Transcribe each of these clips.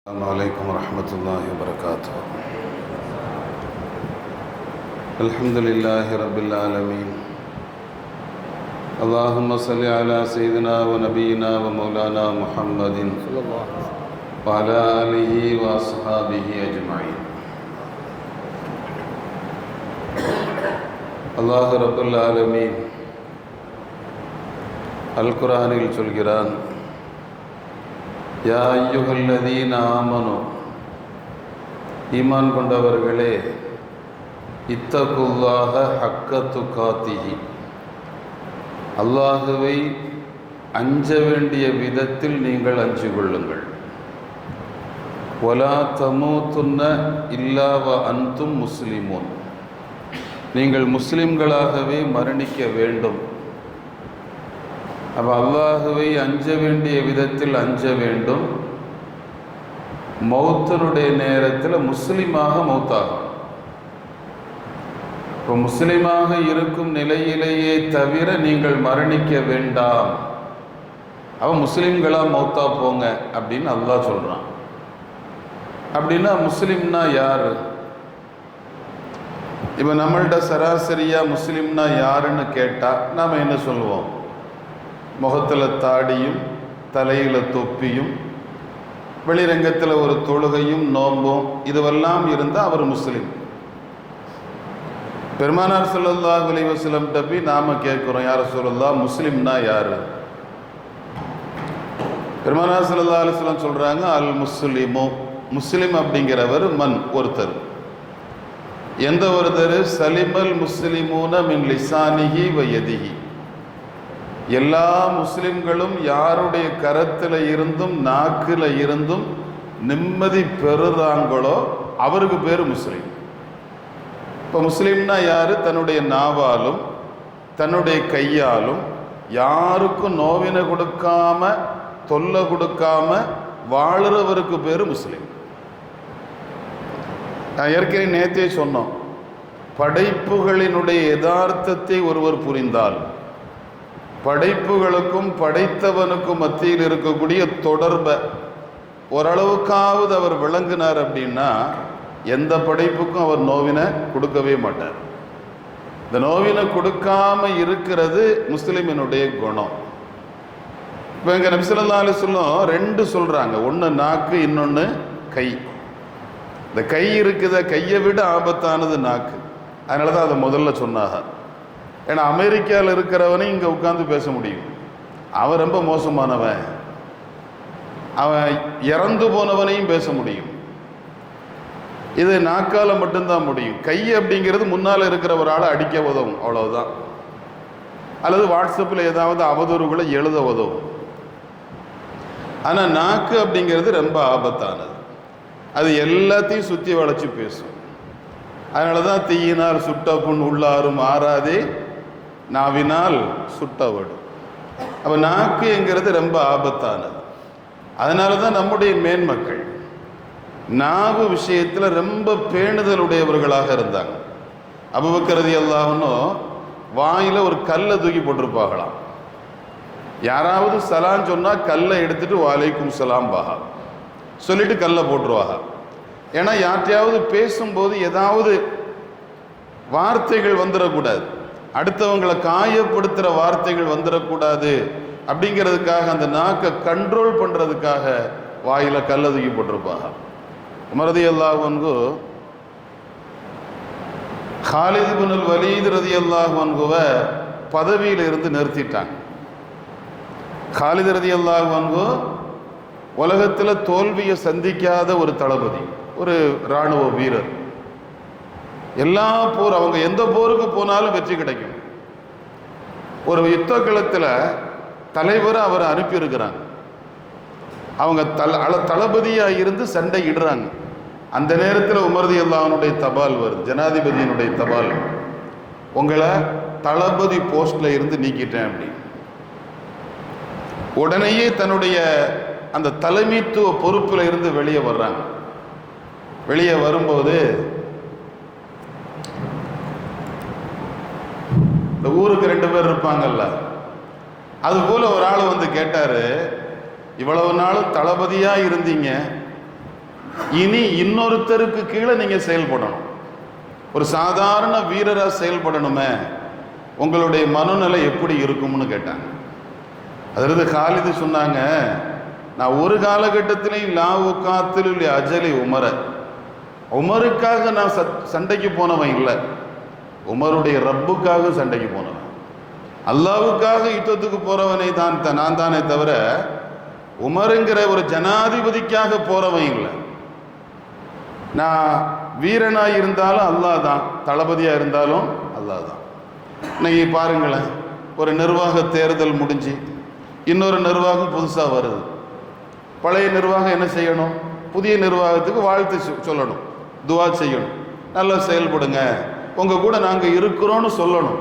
السلام عليكم ورحمة الله وبركاته. الحمد لله رب العالمين. اللهم صل على سيدنا ونبينا ومولانا محمد وعلى آله وأصحابه أجمعين. الله رب العالمين القرآனில் சொல்கிறான், யா அய்யுஹல்லதீன ஆமனு, ஈமான் கொண்டவர்களே, இத்தகுல்லாஹ ஹக்க துகாத்திஹி, அல்லாஹுவை அஞ்ச வேண்டிய விதத்தில் நீங்கள் அஞ்சு கொள்ளுங்கள். வலா தமூதுன்ன இல்லா வ அன்தும் முஸ்லிமூன், நீங்கள் முஸ்லிம்களாகவே மரணிக்க வேண்டும். அப்போ அல்லாஹுவை அஞ்ச வேண்டிய விதத்தில் அஞ்ச வேண்டும். மௌத்தனுடைய நேரத்தில் முஸ்லிமாக மௌத்தாகும். இப்போ முஸ்லிமாக இருக்கும் நிலையிலேயே தவிர நீங்கள் மரணிக்க வேண்டாம். அவன் முஸ்லிம்களாக மௌத்தா போங்க அப்படின்னு அல்லாஹ் சொல்கிறான். அப்படின்னா முஸ்லிம்னா யார்? இப்போ நம்மள்கிட்ட சராசரியாக முஸ்லிம்னா யாருன்னு கேட்டால் நாம் என்ன சொல்லுவோம்? முகத்தில் தாடியும் தலையில் தொப்பியும் வெளிரங்கத்தில் ஒரு தொழுகையும் நோம்பும் இதுவெல்லாம் இருந்தால் அவர் முஸ்லீம். பெருமானார் ஸல்லல்லாஹு அலைஹி வஸல்லம் போய் நாம் கேட்குறோம், யார் ரசூலுல்லாஹ் முஸ்லீம்னா யார்? பெருமானார் ஸல்லல்லாஹு அலைஹி வஸல்லம் சொல்கிறாங்க, அல் முஸ்லிமு, முஸ்லிம் அப்படிங்கிறவர் மன், ஒருத்தர். எந்த ஒருத்தர்? சலிமல் முஸ்லிமூன மின் லிசானிஹி வ யதிஹி, எல்லா முஸ்லிம்களும் யாருடைய கரத்தில் இருந்தும் நாக்கில் இருந்தும் நிம்மதி பெறுறாங்களோ அவருக்கு பேர் முஸ்லீம். இப்போ முஸ்லீம்னா யார்? தன்னுடைய நாவாலும் தன்னுடைய கையாலும் யாருக்கும் நோவினை கொடுக்காம தொல்லை கொடுக்காம வாழுறவருக்கு பேர் முஸ்லீம். நான் ஏற்கனவே நேற்றே சொன்னோம், படைப்புகளினுடைய யதார்த்தத்தை ஒருவர் புரிந்தால், படைப்புகளுக்கும் படைத்தவனுக்கும் மத்தியில் இருக்கக்கூடிய தொடர்பை ஓரளவுக்காவது அவர் விளங்கினார் அப்படின்னா எந்த படைப்புக்கும் அவர் நோவினை கொடுக்கவே மாட்டார். இந்த நோவினை கொடுக்காம இருக்கிறது முஸ்லிமினுடைய குணம். இப்போ எங்கள் நபி ஸல்லல்லாஹு அலைஹி வஸல்லம் ரெண்டு சொல்கிறாங்க, ஒன்று நாக்கு, இன்னொன்று கை. இந்த கை இருக்குத, கையை விட ஆபத்தானது நாக்கு. அதனால தான் அதை முதல்ல சொன்னாங்க. ஏன்னா அமெரிக்காவில் இருக்கிறவனையும் இங்கே உட்காந்து பேச முடியும், அவன் ரொம்ப மோசமானவன். அவன் இறந்து போனவனையும் பேச முடியும். இது நாக்கால் மட்டும்தான் முடியும். கை அப்படிங்கிறது முன்னால் இருக்கிற ஒரு ஆளை அடிக்க உதவும், அவ்வளவுதான். அல்லது வாட்ஸ்அப்பில் ஏதாவது அவதூறுகளை எழுத உதவும். ஆனால் நாக்கு அப்படிங்கிறது ரொம்ப ஆபத்தானது. அது எல்லாத்தையும் சுற்றி வளைச்சி பேசும். அதனால தான் தீயினால் சுட்ட புண் உள்ளாரும் ஆறாதே, நாவினால் சுட்டவடும். அப்போ நாக்குங்கிறது ரொம்ப ஆபத்தானது. அதனால தான் நம்முடைய மேன்மக்கள் நாவு விஷயத்தில் ரொம்ப பேணுதலுடையவர்களாக இருந்தாங்க. அபூபக்கர் ரலியல்லாஹு அன்ஹு வாயில் ஒரு கல்லை தூக்கி போட்டிருப்பாங்களாம். யாராவது சலாம் சொன்னால் கல்லை எடுத்துட்டு வலைக்கும் சலாம் பாஹா சொல்லிட்டு கல்லை போட்டுருவாங்க. ஏன்னா யார்ட்டையாவது பேசும்போது ஏதாவது வார்த்தைகள் வந்துடக்கூடாது, அடுத்தவங்களை காயப்படுத்துகிற வார்த்தைகள் வந்துடக்கூடாது அப்படிங்கிறதுக்காக, அந்த நாக்கை கண்ட்ரோல் பண்ணுறதுக்காக வாயில் கல்லை தூக்கி போட்டிருப்பாங்க. உமர் ரலியல்லாஹு அன்ஹு காலித் இப்னுல் வலீத் ரலியல்லாஹு அன்ஹுவை பதவியில் இருந்து நிறுத்திட்டாங்க. காலித் ரலியல்லாஹு அன்ஹு உலகத்தில் தோல்வியை சந்திக்காத ஒரு தளபதி, ஒரு இராணுவ வீரர். எல்லா போர், அவங்க எந்த போருக்கு போனாலும் வெற்றி கிடைக்கும். ஒரு யுத்த களத்தில் தலைவரை அவர் அனுப்பியிருக்கிறாங்க. அவங்க தளபதியாக இருந்து சண்டை இடுறாங்க. அந்த நேரத்தில் உமர் ரலியல்லாஹு அன்ஹுடைய தபால் வருது, ஜனாதிபதியினுடைய தபால், உங்களை தளபதி போஸ்டில் இருந்து நீக்கிட்டேன் அப்படி. உடனேயே தன்னுடைய அந்த தலைமைத்துவ பொறுப்பில் இருந்து வெளியே வர்றாங்க. வெளியே வரும்போது இந்த ஊருக்கு 2 பேர் இருப்பாங்கல்ல, அதுபோல் ஒரு ஆள் வந்து கேட்டார், இவ்வளவு நாளும் தளபதியாக இருந்தீங்க, இனி இன்னொருத்தருக்கு கீழே நீங்க செயல்படணும். ஒரு சாதாரண வீரரா செயல்படணுமே, உங்களுடைய மனநிலை எப்படி இருக்கும்னு கேட்டாங்க. அதாவது காலிது சொன்னாங்க, நான் ஒரு காலகட்டத்திலையும் லாவுக்காத்தில் அஜலி உமருக்காக நான் சண்டைக்கு போனவன் இல்லை, உமருடைய ரப்புக்காக சண்டைக்கு போனவன், அல்லாவுக்காக யுத்தத்துக்கு போறவனை நான் தானே தவிர உமருங்கிற ஒரு ஜனாதிபதிக்காக போறவன் இல்லை. நான் வீரனாக இருந்தாலும் அல்லாஹ் தான், தளபதியாக இருந்தாலும் அல்லாஹ் தான். இன்னைக்கு பாருங்களேன், ஒரு நிர்வாக தேர்தல் முடிஞ்சு இன்னொரு நிர்வாகம் புதுசாக வருது. பழைய நிர்வாகம் என்ன செய்யணும்? புதிய நிர்வாகத்துக்கு வாழ்த்து சொல்லணும், துவா செய்யணும், நல்லா செயல்படுங்க, உங்கள் கூட நாங்கள் இருக்கிறோன்னு சொல்லணும்.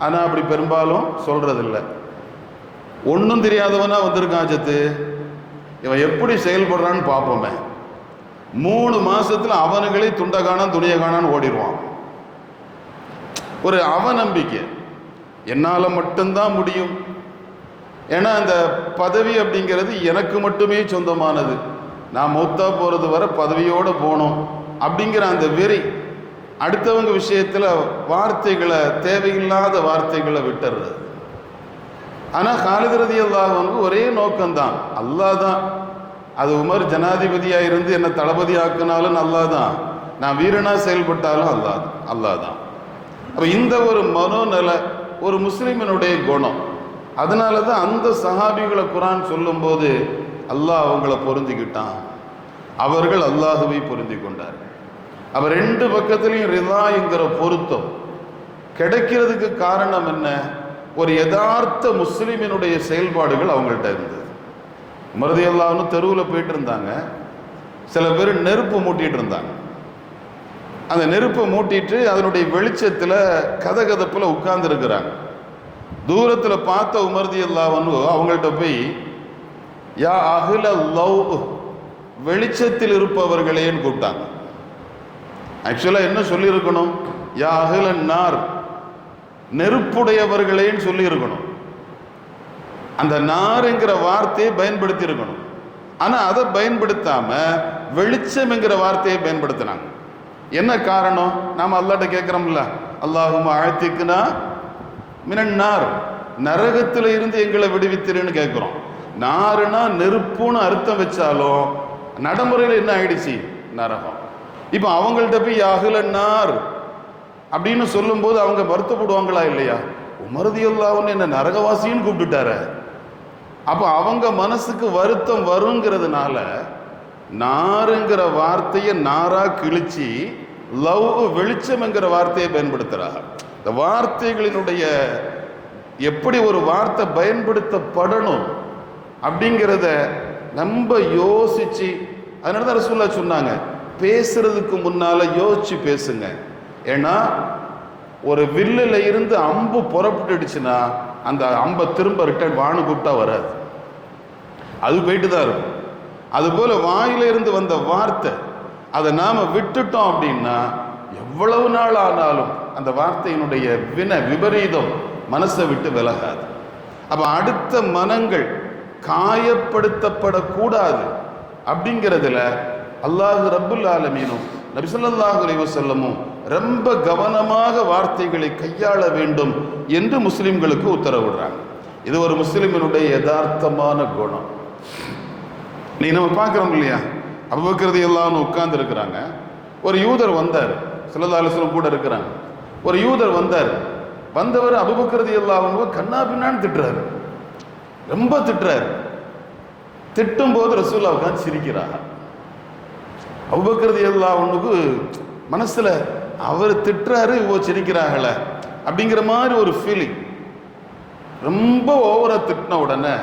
ஆனால் அப்படி பெரும்பாலும் சொல்கிறதில்லை. ஒன்றும் தெரியாதவனா வந்திருக்கான் சத்து, இவன் எப்படி செயல்படுறான்னு பார்ப்போமே. 3 மாசத்துல அவனுங்களே துண்டை காணான் துணியை காணான்னு ஓடிடுவான். ஒரு அவநம்பிக்கை, என்னால் மட்டும்தான் முடியும், ஏன்னா அந்த பதவி அப்படிங்கிறது எனக்கு மட்டுமே சொந்தமானது, நான் மௌத்தா போகிறது வரை பதவியோடு போகணும் அப்படிங்கிற அந்த வெறி. அடுத்தவங்க விஷயத்தில் வார்த்தைகளை, தேவையில்லாத வார்த்தைகளை விட்டுறது. ஆனால் காலித் ரலியல்லாஹு அன்ஹு ஒரே நோக்கம்தான், அல்லாஹ் தான். அது உமர் ஜனாதிபதியாக இருந்து என்னை தளபதி ஆக்கினாலும் அல்லாஹ் தான், நான் வீரனாக செயல்பட்டாலும் அல்லாஹ் தான். அப்போ இந்த ஒரு மனோநிலை ஒரு முஸ்லிமினுடைய குணம். அதனால தான் அந்த சஹாபிகளை குர்ஆன் சொல்லும்போது அல்லாஹ் அவங்கள பொருந்திக்கிட்டான், அவர்கள் அல்லாஹுவை பொருந்தி கொண்டார்கள். அப்போ 2 பக்கத்துலையும் ரிதாங்கிற பொருத்தம் கிடைக்கிறதுக்கு காரணம் என்ன? ஒரு யதார்த்த முஸ்லிமினுடைய செயல்பாடுகள் அவங்கள்ட்ட இருந்தது. உமர் ரலியல்லாஹு அன்ஹு தெருவில் போயிட்டு இருந்தாங்க, சில பேர் நெருப்பு மூட்டிகிட்டு இருந்தாங்க. அந்த நெருப்பை மூட்டிட்டு அதனுடைய வெளிச்சத்தில் கதகதப்பில் உட்கார்ந்துருக்கிறாங்க. தூரத்தில் பார்த்த உமர் ரலியல்லாஹு அன்ஹு அவங்கள்ட்ட போய் யா அஹ்ல லவ், வெளிச்சத்தில் இருப்பவர்களேன்னு கூப்பிட்டாங்க. ஆக்சுவலாக என்ன சொல்லியிருக்கணும்? யா அஹ்ல நார், நெருப்புடையவர்களேன்னு சொல்லி இருக்கணும். அந்த நாருங்கிற வார்த்தையை பயன்படுத்தி இருக்கணும். ஆனால் அதை பயன்படுத்தாம வெளிச்சம் என்கிற வார்த்தையை பயன்படுத்தினாங்க. என்ன காரணம்? நாம் அல்லாஹ்ட்ட கேட்குறோம்ல, அல்லாஹும்ம அஅதிக்னா மினன் நார், நரகத்தில் இருந்து எங்களை விடுவித்திருன்னு கேட்குறோம். நாருனா நெருப்புன்னு அர்த்தம் வச்சாலும் நடைமுறையில் என்ன ஆயிடுச்சு? நரகம். இப்போ அவங்கள்ட்ட போய் அஹ்ல நார் அப்படின்னு சொல்லும்போது அவங்க வருத்தப்படுவாங்களா இல்லையா? உமர் ரலியல்லாஹு அன்ஹு என்ன நரகவாசின்னு கூப்பிட்டுட்டார. அப்போ அவங்க மனசுக்கு வருத்தம் வருங்கிறதுனால நாருங்கிற வார்த்தையை நாரா கிழிச்சு லவ், வெளிச்சம் என்கிற வார்த்தையை பயன்படுத்துறாங்க. இந்த வார்த்தைகளினுடைய எப்படி ஒரு வார்த்தை பயன்படுத்தப்படணும் அப்படிங்கிறத நம்ம யோசிச்சு, அதனால தான் ரசூலுல்லாஹ் சொன்னாங்க, பேசுறதுக்கு முன்னால யோசிச்சு பேசுங்க. ஏன்னா ஒரு வில்லில் இருந்து அம்பு புறப்பட்டுடுச்சுன்னா அந்த அம்பை திரும்ப ரிட்டர்ன் வானு கூப்பிட்டா வராது, அது போயிட்டு தான் இருக்கும். அதுபோல் வாயிலிருந்து வந்த வார்த்தை அதை நாம் விட்டுட்டோம் அப்படின்னா எவ்வளவு நாள் ஆனாலும் அந்த வார்த்தையினுடைய விபரீதம் மனசை விட்டு விலகாது. அப்போ அடுத்த மனங்கள் காயப்படுத்தப்படக்கூடாது அப்படிங்கிறதுல அல்லாஹ் ரப்புல் ஆலமீனும் நபி ஸல்லல்லாஹு அலைஹி வஸல்லமும் ரொம்ப கவனமாக வார்த்தைகளை கையாள வேண்டும் என்று முஸ்லிம்களுக்கு உத்தரவிடுறாங்க. இது ஒரு முஸ்லிமினுடைய யதார்த்தமான குணம். நீ நம்ம பார்க்குறோம் இல்லையா, அபூபக்கர் ரலியல்லாஹு அன்ஹு உட்கார்ந்து இருக்கிறாங்க, ஒரு யூதர் வந்தார், ஸல்லல்லாஹு அலைஹி வஸல்லம் கூட இருக்கிறாங்க. ஒரு யூதர் வந்தார், வந்தவர் அபூபக்கர் ரலியல்லாஹு அன்ஹு கண்ணா பின்னான்னு திட்டுறாரு, ரொம்ப திட்டுறாரு. திட்டும் போது ரசூலுல்லாஹ் உட்கார்ந்து சிரிக்கிறாங்க. அபூபக்கர் ரலியல்லாஹு அன்ஹுக்கு மனசுல அவர் திட்டுறாரு, இவோ சிரிக்கிறாங்களே அப்படிங்கிற மாதிரி ஒரு ஃபீலிங். ரொம்ப ஓவரா திட்டின உடனே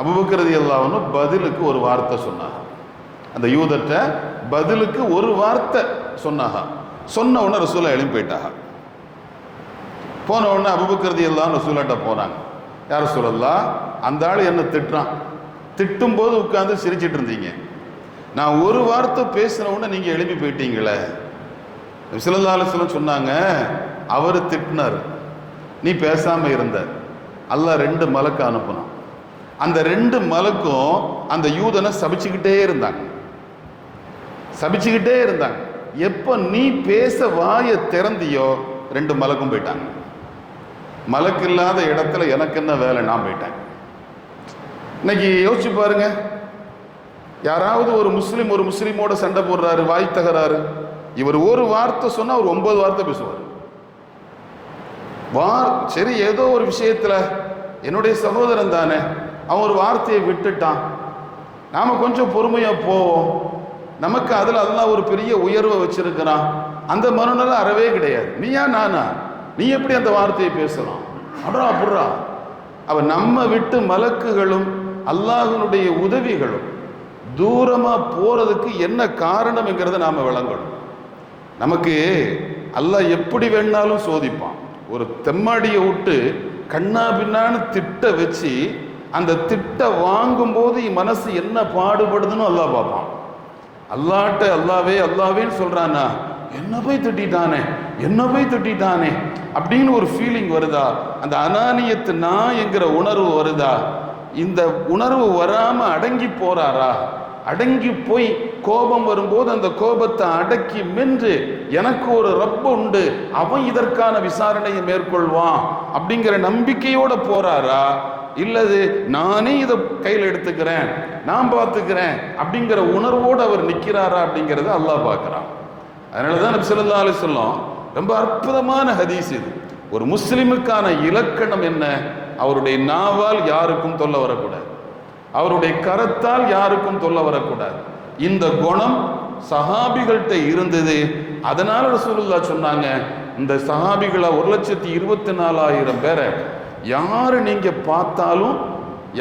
அபூபக்கர் ரலியல்லாஹு அன்ஹு பதிலுக்கு ஒரு வார்த்தை சொன்னாங்க. அந்த யூதர்கிட்ட பதிலுக்கு ஒரு வார்த்தை சொன்னாங்க. சொன்ன உடனே ரசூலுல்லாஹ் எழும்பி போயிட்டாங்க. போன உடனே அபூபக்கர் ரலியல்லாஹு அன்ஹு ரசூலுல்லாஹ்ட்ட போனாங்க. யார் ரசூலல்லாஹ், அந்த ஆள் என்ன திட்டுறான், திட்டும் போது உட்கார்ந்து சிரிச்சிட்டு இருந்தீங்க, நான் ஒரு வார்த்தை பேசின உடனே நீங்க எழுப்பி போயிட்டீங்களே. ஸல்லல்லாஹு அலைஹி வஸல்லம் சொன்னாங்க, அவர் திட்டினார், நீ பேசாம இருந்த. அல்லாஹ் 2 மலக்கு அனுப்புனான். அந்த 2 மலக்கும் அந்த யூதனை சபிச்சுக்கிட்டே இருந்தாங்க. சபிச்சுக்கிட்டே இருந்தாங்க. எப்போ நீ பேச வாயை திறந்தியோ 2 மலக்கும் போயிட்டாங்க. மலக்கு இல்லாத இடத்துல எனக்கு என்ன வேலை, நான் போயிட்டேன். இன்னைக்கு யோசிச்சு பாருங்க, யாராவது ஒரு முஸ்லீமோட சண்டை போடுறாரு, வாய் தகராறு, இவர் ஒரு வார்த்தை சொன்னா அவர் 9 வார்த்தை பேசுவார். சரி, ஏதோ ஒரு விஷயத்துல என்னுடைய சகோதரன் தானே, அவன் ஒரு வார்த்தையை விட்டுட்டான், நாம கொஞ்சம் பொறுமையா போவோம், நமக்கு அதுல அதெல்லாம் ஒரு பெரிய உயர்வை வச்சிருக்கிறான், அந்த மறுநாள் அறவே கிடையாது. நீயா நானா, நீ எப்படி அந்த வார்த்தையை பேசலாம், அப்படிறா. அவன் நம்ம விட்டு மலக்குகளும் அல்லாஹ்வுடைய உதவிகளும் தூரமா போறதுக்கு என்ன காரணம்ங்கிறத நாம விளங்கணும். நமக்கு அல்லாஹ் எப்படி வேணாலும் சோதிப்பான். ஒரு தெம்மாடியை விட்டு கண்ணா பின்னான்னு திட்ட வச்சு அந்த திட்ட வாங்கும் போது மனசு என்ன பாடுபடுதுன்னு அல்லாஹ் பார்ப்பான். அல்லாவேன்னு சொல்றானா, என்ன போய் திட்டானே அப்படின்னு ஒரு ஃபீலிங் வருதா? அந்த அனானியத்து நான் என்கிற உணர்வு வருதா? இந்த உணர்வு வராம அடங்கி போறாரா? அடங்கி போய் கோபம் வரும்போது அந்த கோபத்தை அடக்கி மென்று எனக்கு ஒரு ரப்பு உண்டு, அவன் இதற்கான விசாரணையை மேற்கொள்வான் அப்படிங்கிற நம்பிக்கையோட போறாரா? இல்லது நானே இதை கையில் எடுத்துக்கிறேன், நான் பார்த்துக்கிறேன் அப்படிங்கிற உணர்வோடு அவர் நிற்கிறாரா அப்படிங்கிறத அல்லாஹ் பார்க்குறான். அதனால தான் நபி ஸல்லல்லாஹு அலைஹி வஸல்லம் ரொம்ப அற்புதமான ஹதீஸ் இது. ஒரு முஸ்லிமுக்கான இலக்கணம் என்ன? அவருடைய நாவால் யாருக்கும் தொல்லை வரக்கூடாது, அவருடைய கரத்தால் யாருக்கும் தொல்லை வரக்கூடாது. இந்த குணம் சஹாபிகள்கிட்ட இருந்தது. அதனால ரசூலுல்லாஹ் சொன்னாங்க, இந்த சஹாபிகளை 1,24,000 பேரை யாரு நீங்க பார்த்தாலும்,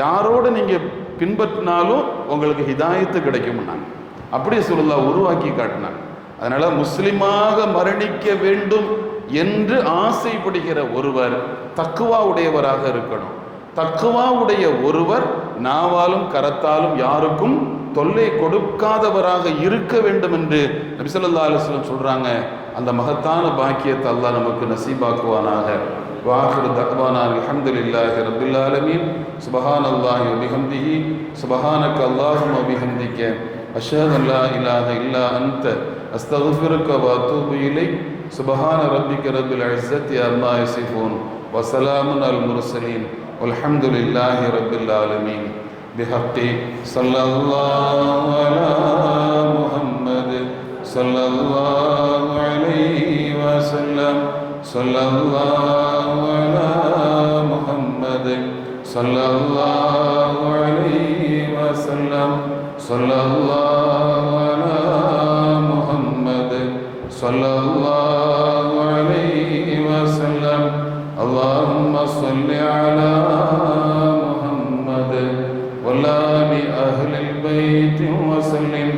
யாரோட நீங்க பின்பற்றினாலும் உங்களுக்கு ஹிதாயத்து கிடைக்கும்னாங்க. அப்படி ரசூலுல்லாஹ் உருவாக்கி காட்டினாங்க. அதனால முஸ்லிமாக மரணிக்க வேண்டும் என்று ஆசைப்படுகிற ஒருவர் தக்குவா உடையவராக இருக்கணும். தக்குவா உடைய ஒருவர் நாவாலும் கரத்தாலும் யாருக்கும் தொல்லை கொடுக்காதவராக இருக்க வேண்டும் என்று நபி ஸல்லல்லாஹு அலைஹி வஸல்லம் சொல்றாங்க. அந்த மகத்தான பாக்கியத்தை அல்லாஹ் நமக்கு நசீபாக்குவானாக. வாஹிரு தஅவானா அல்ஹம்துலில்லாஹி ரப்பில் ஆலமீன். சுப்ஹானல்லாஹி வ பிஹம்திஹி சுப்ஹானக அல்லாஹும்ம வ பிஹம்திக அஷ்ஹது அல்லா இலாஹ இல்லா அன்த அஸ்தக்ஃபிருக வ அத்தூபு இலைக். சுப்ஹான ரப்பிக ரப்பில் இஸ்ஸத்தி அம்மா யசிஃபூன் வ ஸலாமுன் அல் முர்ஸலீன் வல்ஹம்துலில்லாஹி ரப்பில் ஆலமீன். பிஹக்கி ஸல்லல்லாஹு அலா முஹம்மத் ஸல்லல்லாஹு அலைஹி வஸல்லம். ஸல்லல்லாஹு அலா முஹம்மத் ஸல்லல்லாஹு அலைஹி வஸல்லம். ஸல்லல்லாஹு அலா முஹம்மத் ஸல்லல்லாஹு அலைஹி வஸல்லம். اللهم صل على محمد وآل أهل البيت وسلم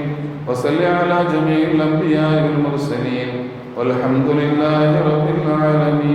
وصل على جميع الأنبياء والمرسلين والحمد لله رب العالمين.